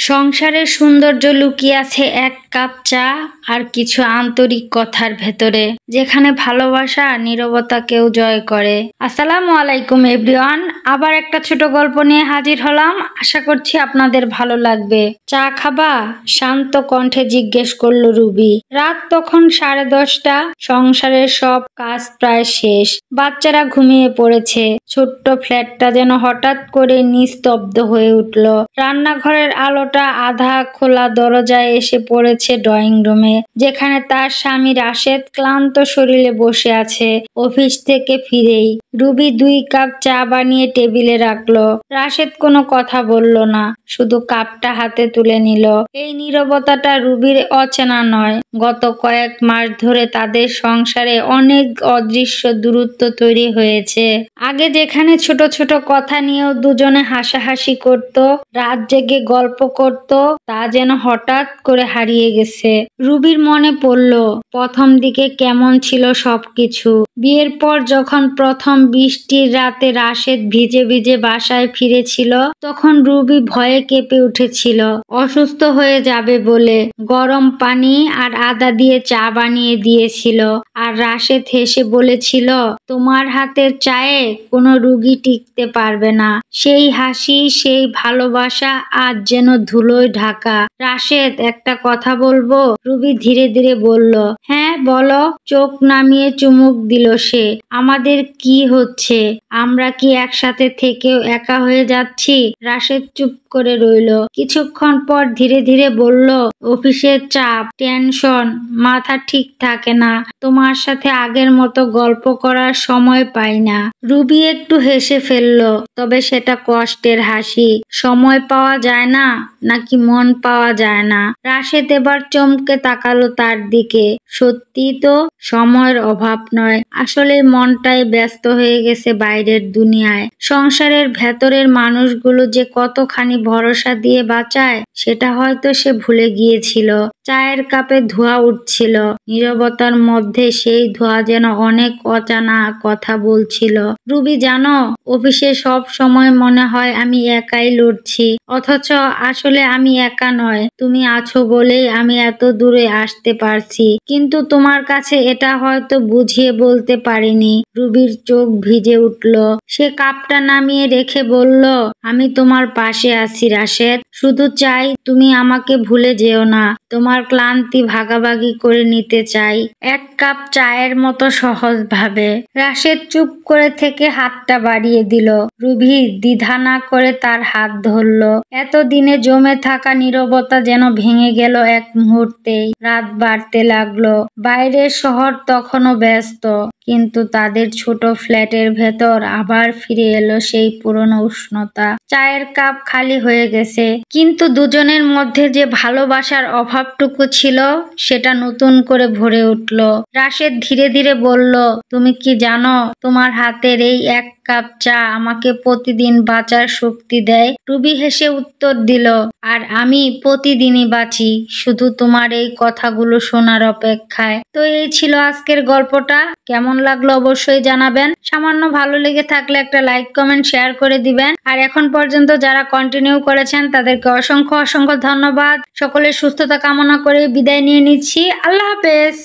সংসারের সৌন্দর্য লুকিয়ে আছে এক কাপ চা আর কিছু আন্তরিক কথার ভেতরে, যেখানে ভালোবাসা নীরবতাকেও জয় করে। আসসালামু আলাইকুম এভরিওয়ান, আবার একটা ছোট গল্প নিয়ে হাজির হলাম। আশা করছি আপনাদের ভালো লাগবে। চা খাবা? শান্ত কণ্ঠে জিজ্ঞেস করলো রুবি। রাত তখন 10:30। সংসারের সব কাজ প্রায় শেষ, বাচ্চারা ঘুমিয়ে পড়েছে। ছোট্ট ফ্ল্যাটটা যেন হঠাৎ করে নিস্তব্ধ হয়ে উঠল। রান্নাঘরের আলোটা আধা খোলা দরজায় এসে পড়েছে ড্রয়িং রুমে, যেখানে তার স্বামী রাশেদ ক্লান্ত শরীরে বসে আছে অফিস থেকে ফিরেই। রুবি 2 কাপ চা বানিয়ে টেবিলে রাখলো। রাশেদ কোনো কথা বলল না, শুধু কাপটা হাতে তুলে নিল। এই নীরবতাটা রুবির অচেনা নয়। গত কয়েক মাস ধরে তাদের সংসারে অনেক অদৃশ্য দূরত্ব তৈরি হয়েছে। আগে যেখানে ছোট ছোট কথা নিয়েও দুজনে হাসাহাসি করত, রাত জেগে গল্প করত, তা যেন হঠাৎ করে হারিয়ে গেছে। রুবির মনে পড়ল প্রথম দিকে কেমন ছিল সবকিছু। বিয়ের পর যখন প্রথম বৃষ্টির রাতে রাশেদ ভিজে ভিজে বাসায় ফিরেছিল, তখন রুবি ভয়ে কেঁপে উঠেছিল অসুস্থ হয়ে যাবে বলে। গরম পানি আর আদা দিয়ে চা বানিয়ে দিয়েছিল, আর রাশেদ হেসে বলেছিল, তোমার হাতের চায়ে কোনো রুগী টিকতে পারবে না। সেই হাসি, সেই ভালোবাসা আজ যেন ধুলোয় ঢাকা। রাশেদ, একটা কথা বলবো? রুবি ধীরে ধীরে বলল। হ্যাঁ বলো। চোখ নামিয়ে চুমুক দিল সে। আমাদের কি হচ্ছে? আমরা কি একসাথে থেকেও একা হয়ে যাচ্ছি? রাশেদ চুপ করে রইল। কিছুক্ষণ পর ধীরে ধীরে বলল, অফিসের চাপ, টেনশন, মাথা ঠিক থাকে না। তোমার সাথে আগের মতো গল্প করার সময় পাই না। রুবি একটু হেসে ফেলল, তবে সেটা কষ্টের হাসি। সময় পাওয়া যায় না নাকি মন পাওয়া যায় না? রাশেদ এবার চমকে তাকালো তার দিকে। সত্যি তো, সময়ের অভাব নয়, আসলে মনটাই ব্যস্ত হয়ে গেছে বাইরের দুনিয়ায়। সংসারের ভেতরের মানুষগুলো যে কতখানি ভরসা দিয়ে বাঁচায়, সেটা হয়তো সে ভুলে গিয়েছিল। চায়ের কাপে ধোঁয়া উঠছিল, নীরবতার মধ্যে সেই ধোঁয়া যেন অনেক অজানা কথা বলছিল। রুবি, জানো, অফিসে সব সময় মনে হয় আমি একাই লড়ছি, অথচ আসলে আমি একা নয়। তুমি আছো বলেই আমি এত দূরে আসতে পারছি, কিন্তু তোমার কাছে এটা হয়তো বুঝিয়ে বলতে পারিনি। রুবির চোখ ভিজে উঠল। সে কাপটা নামিয়ে রেখে বলল, আমি তোমার পাশে আছি রাশেদ। শুধু চাই তুমি আমাকে ভুলে যেও না। তোমার ক্লান্তি ভাগাভাগি করে নিতে চাই, এক কাপ চায়ের মতো সহজ ভাবে। রাশেদ চুপ করে থেকে হাতটা বাড়িয়ে দিল। রুবি দ্বিধা না করে তার হাত ধরল। এতদিনে জমে থাকা নীরবতা যেন ভেঙে গেল এক মুহূর্তেই। রাত বাড়তে লাগলো। বাইরের শহর তখনও ব্যস্ত, কিন্তু তাদের ছোট ফ্ল্যাটের ভেতর আবার ফিরে এলো সেই পুরনো উষ্ণতা। চায়ের কাপ খালি হয়ে গেছে, কিন্তু দুজনের মধ্যে যে ভালোবাসার অভাবটুকু ছিল, সেটা নতুন করে ভরে উঠল। রাশেদ ধীরে ধীরে বলল, তুমি কি জানো, তোমার হাতের এই এক কাপ চা আমাকে প্রতিদিন বাঁচার শক্তি দেয়। রুবি হেসে উত্তর দিল, আর আমি প্রতিদিনই বাঁচি, শুধু তোমার এই কথাগুলো শোনার অপেক্ষায়। তো এই ছিল আজকের গল্পটা। কেমন লাগলো অবশ্যই জানাবেন। সামান্য ভালো লেগে থাকলে একটা লাইক, কমেন্ট, শেয়ার করে দিবেন। আর এখন পর্যন্ত যারা কন্টিনিউ করেছেন তাদেরকে অসংখ্য অসংখ্য ধন্যবাদ। সকলের সুস্থতা কামনা করে বিদায় নিয়ে নিচ্ছি। আল্লাহ হাফেজ।